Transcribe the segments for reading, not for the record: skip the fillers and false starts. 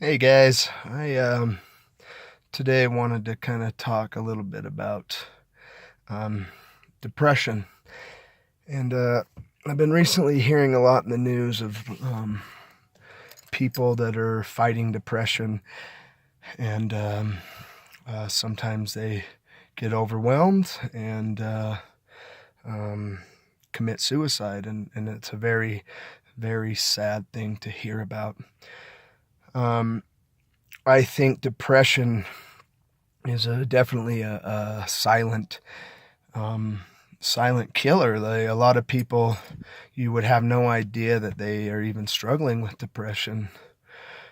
Hey guys, I today wanted to kind of talk a little bit about um, depression, and I've been recently hearing a lot in the news of people that are fighting depression, and sometimes they get overwhelmed and um, commit suicide, and it's a very, very sad thing to hear about. Um, I think depression is definitely a um, silent killer. A lot of people, you would have no idea that they are even struggling with depression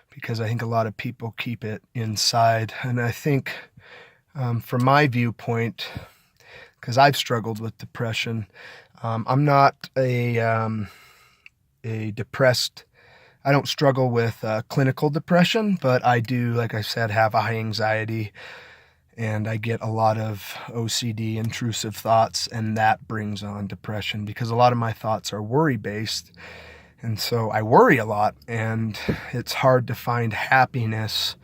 because I think a lot of people keep it inside. And I think, from my viewpoint, because I've struggled with depression, I'm not a depressed. I don't struggle with clinical depression, but I do, like I said, have high anxiety, and I get a lot of OCD, intrusive thoughts, and that brings on depression because a lot of my thoughts are worry based. And so I worry a lot, and it's hard to find happiness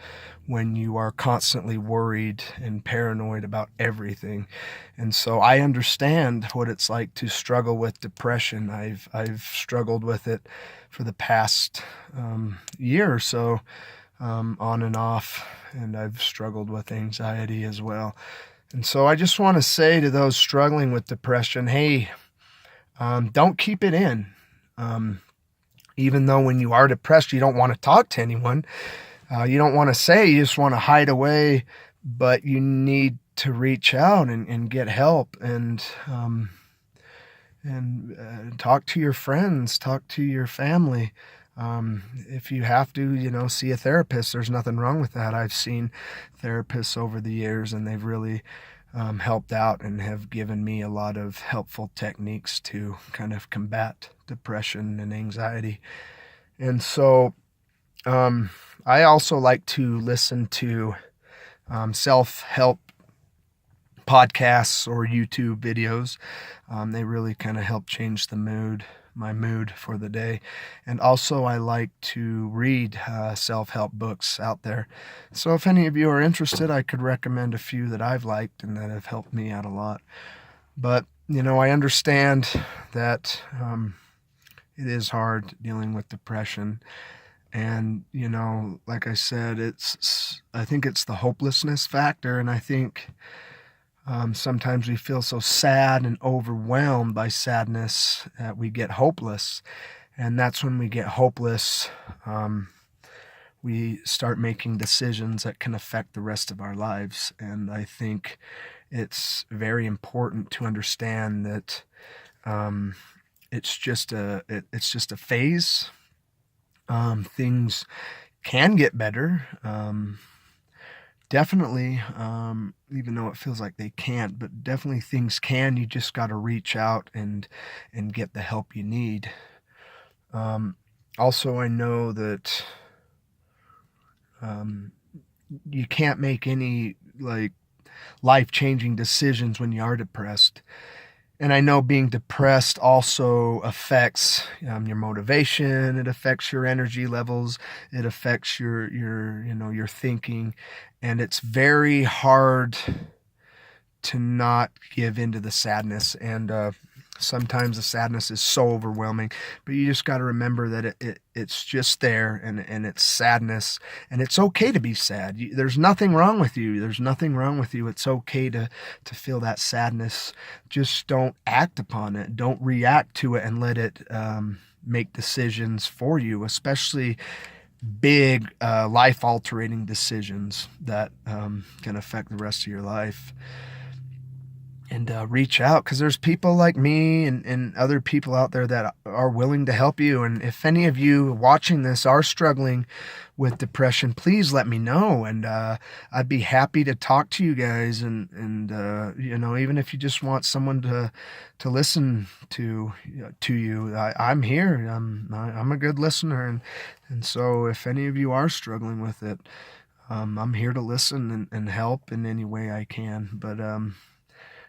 when you are constantly worried and paranoid about everything. And so I understand what it's like to struggle with depression. I've struggled with it for the past year or so, on and off, and I've struggled with anxiety as well. And so I just want to say to those struggling with depression, hey, don't keep it in. Um, Even though when you are depressed, you don't want to talk to anyone, you don't want to say, you just want to hide away, but you need to reach out and get help and talk to your friends, talk to your family. If you have to, see a therapist, there's nothing wrong with that. I've seen therapists over the years, and they've really helped out and have given me a lot of helpful techniques to kind of combat depression and anxiety. And so I also like to listen to self help podcasts or YouTube videos. They really kind of help change my mood for the day. And also, I like to read self help books out there. So, if any of you are interested, I could recommend a few that I've liked and that have helped me out a lot. But, I understand that it is hard dealing with depression. And, like I said, I think it's the hopelessness factor. And I think sometimes we feel so sad and overwhelmed by sadness that we get hopeless. And that's when we get hopeless, we start making decisions that can affect the rest of our lives. And I think it's very important to understand that um, it's just a phase. Things can get better. Definitely, even though it feels like they can't, but definitely things can. You just got to reach out and get the help you need. Um, Also, I know that um, you can't make any like life changing decisions when you are depressed. And I know being depressed also affects your motivation. It affects your energy levels. It affects your thinking, and it's very hard to not give into the sadness. And sometimes the sadness is so overwhelming, but you just got to remember that it's just there, and it's sadness, and it's okay to be sad. There's nothing wrong with you. There's nothing wrong with you. It's okay to feel that sadness. Just don't act upon it. Don't react to it and let it make decisions for you, especially big life altering decisions that can affect the rest of your life. And reach out, because there's people like me and other people out there that are willing to help you. And if any of you watching this are struggling with depression, please let me know, and I'd be happy to talk to you guys. And even if you just want someone to listen to you, I'm here. I'm a good listener, and so if any of you are struggling with it, I'm here to listen and help in any way I can. But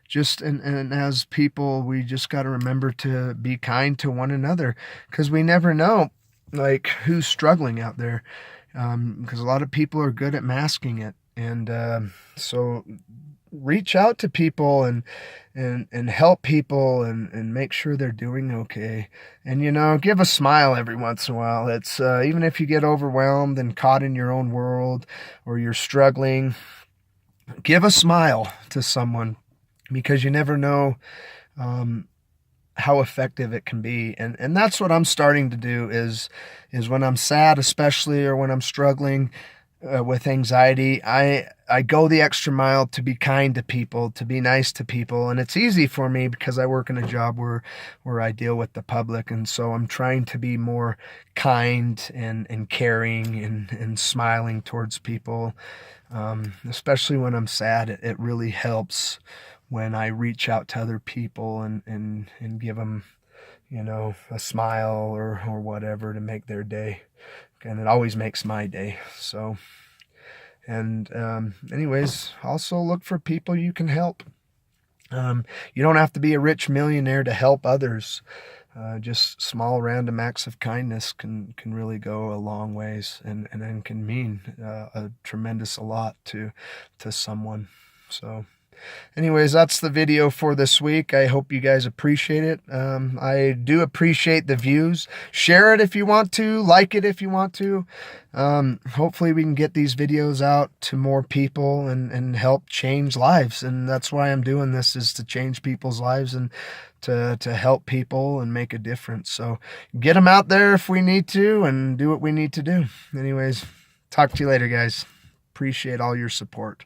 just and as people, we just got to remember to be kind to one another, because we never know like who's struggling out there. because a lot of people are good at masking it. And so reach out to people and help people and make sure they're doing okay. And, give a smile every once in a while. It's even if you get overwhelmed and caught in your own world or you're struggling, give a smile to someone, because you never know how effective it can be. And that's what I'm starting to do is when I'm sad, especially, or when I'm struggling with anxiety, I go the extra mile to be kind to people, to be nice to people. And it's easy for me because I work in a job where I deal with the public. And so I'm trying to be more kind and caring and smiling towards people. Especially when I'm sad, it really helps when I reach out to other people and give them, a smile or whatever to make their day. And it always makes my day. So, and anyways, also look for people you can help. You don't have to be a rich millionaire to help others. Just small random acts of kindness can really go a long ways and can mean a tremendous a lot to someone. So anyways, that's the video for this week. I hope you guys appreciate it. I do appreciate the views. Share it if you want to. Like it if you want to. Hopefully we can get these videos out to more people and help change lives. And that's why I'm doing this, is to change people's lives and to help people and make a difference. So get them out there if we need to, and do what we need to do. Anyways, talk to you later, guys. Appreciate all your support.